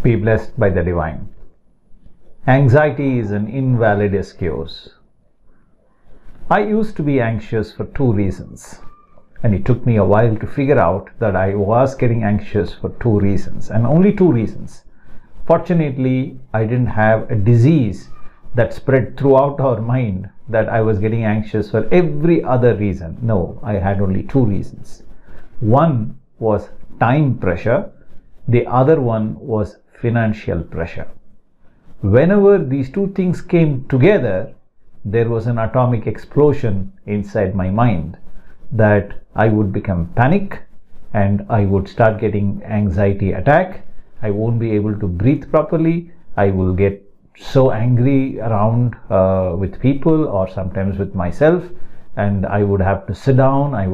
Be blessed by the divine. Anxiety is an invalid excuse. I used to be anxious for two reasons, and it took me a while to figure out that I was getting anxious for two reasons, and only two reasons. Fortunately, I didn't have a disease that spread throughout our mind that I was getting anxious for every other reason. No, I had only two reasons. One was time pressure, the other one was financial pressure. Whenever these two things came together, there was an atomic explosion inside my mind that I would become panic and I would start getting anxiety attack. I won't be able to breathe properly. I will get so angry around with people or sometimes with myself, and I would have to sit down. I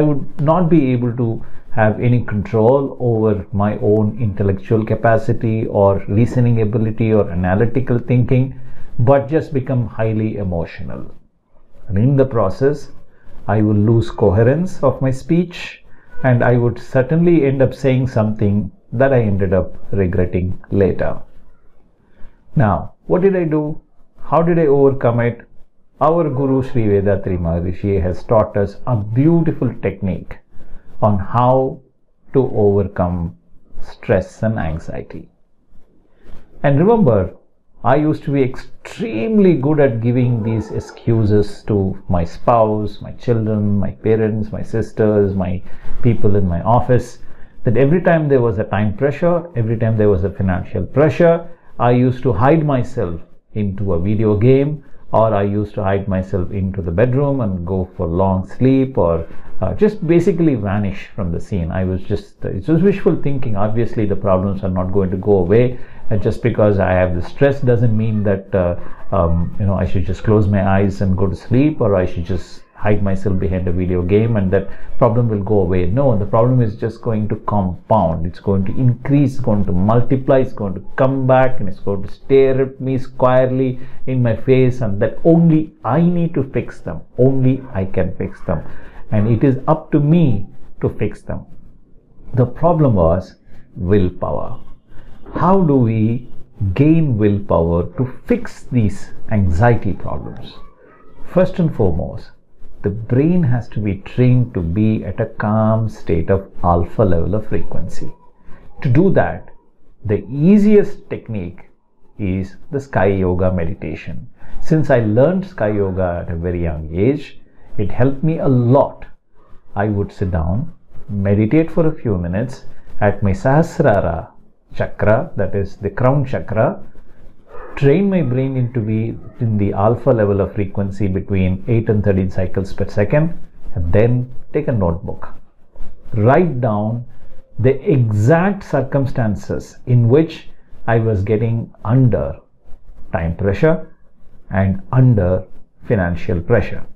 would not be able to have any control over my own intellectual capacity or reasoning ability or analytical thinking, but just become highly emotional. And in the process, I will lose coherence of my speech, and I would certainly end up saying something that I ended up regretting later. Now, what did I do? How did I overcome it? Our Guru Sri Vethathiri Maharishi has taught us a beautiful technique on how to overcome stress and anxiety. And remember, I used to be extremely good at giving these excuses to my spouse, my children, my parents, my sisters, my people in my office, that every time there was a time pressure, every time there was a financial pressure, I used to hide myself into a video game, or I used to hide myself into the bedroom and go for long sleep, or just basically vanish from the scene. It's just wishful thinking. Obviously, the problems are not going to go away. And just because I have the stress doesn't mean that I should just close my eyes and go to sleep, or I should just hide myself behind a video game and that problem will go away. No, the problem is just going to compound. It's going to increase, it's going to multiply, it's going to come back, and it's going to stare at me squarely in my face, and that only I need to fix them. Only I can fix them. And it is up to me to fix them. The problem was willpower. How do we gain willpower to fix these anxiety problems? First and foremost, the brain has to be trained to be at a calm state of alpha level of frequency. To do that, the easiest technique is the Sky Yoga meditation. Since I learned Sky Yoga at a very young age, it helped me a lot. I would sit down, meditate for a few minutes at my Sahasrara chakra, that is the crown chakra, train my brain into be in the alpha level of frequency between 8 and 13 cycles per second, and then take a notebook. Write down the exact circumstances in which I was getting under time pressure and under financial pressure.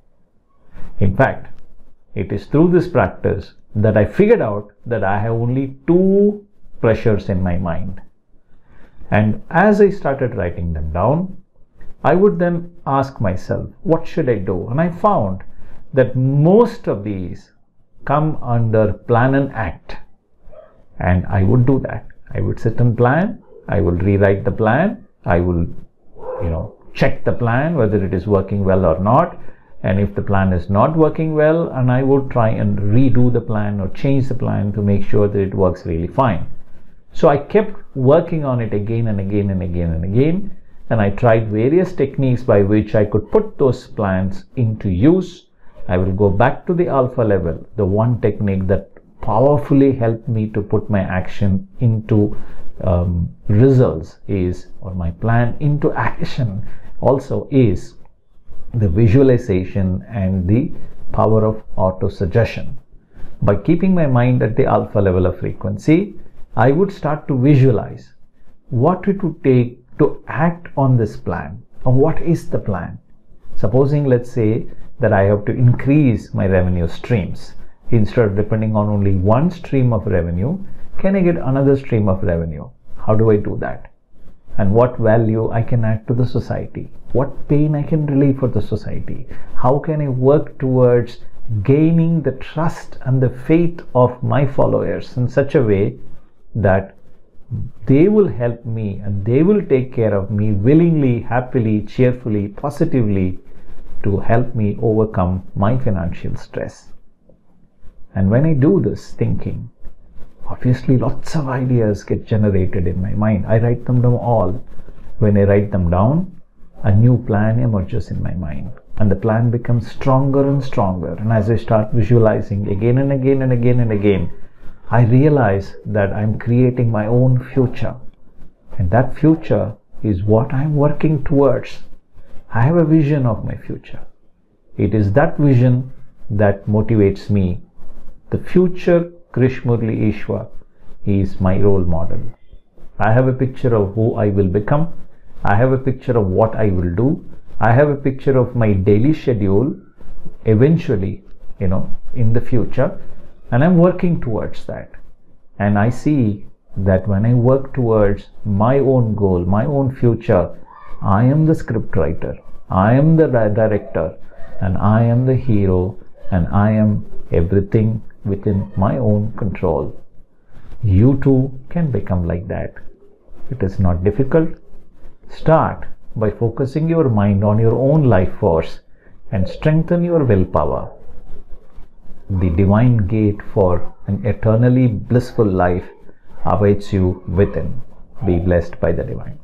In fact, it is through this practice that I figured out that I have only two pressures in my mind. And as I started writing them down, I would then ask myself, what should I do? And I found that most of these come under plan and act. And I would do that. I would sit and plan. I will rewrite the plan. I will, check the plan, whether it is working well or not. And if the plan is not working well, and I would try and redo the plan or change the plan to make sure that it works really fine. So I kept working on it again and again and again and again, and I tried various techniques by which I could put those plans into use. I will go back to the alpha level. The one technique that powerfully helped me to put my action into results is, or my plan into action also, is the visualization and the power of auto-suggestion. By keeping my mind at the alpha level of frequency, I would start to visualize what it would take to act on this plan, or what is the plan. Supposing, let's say, that I have to increase my revenue streams. Instead of depending on only one stream of revenue, can I get another stream of revenue? How do I do that? And what value I can add to the society? What pain I can relieve for the society? How can I work towards gaining the trust and the faith of my followers in such a way that they will help me and they will take care of me willingly, happily, cheerfully, positively, to help me overcome my financial stress. And when I do this thinking, obviously lots of ideas get generated in my mind. I write them down all. When I write them down, a new plan emerges in my mind, and the plan becomes stronger and stronger. And as I start visualizing again and again and again and again, I realize that I'm creating my own future, and that future is what I'm working towards. I have a vision of my future. It is that vision that motivates me. The future Krish Murali Eswar is my role model. I have a picture of who I will become. I have a picture of what I will do. I have a picture of my daily schedule eventually, in the future. And I'm working towards that. And I see that when I work towards my own goal, my own future, I am the script writer, I am the director, and I am the hero, and I am everything within my own control. You too can become like that. It is not difficult. Start by focusing your mind on your own life force and strengthen your willpower. The divine gate for an eternally blissful life awaits you within. Be blessed by the divine.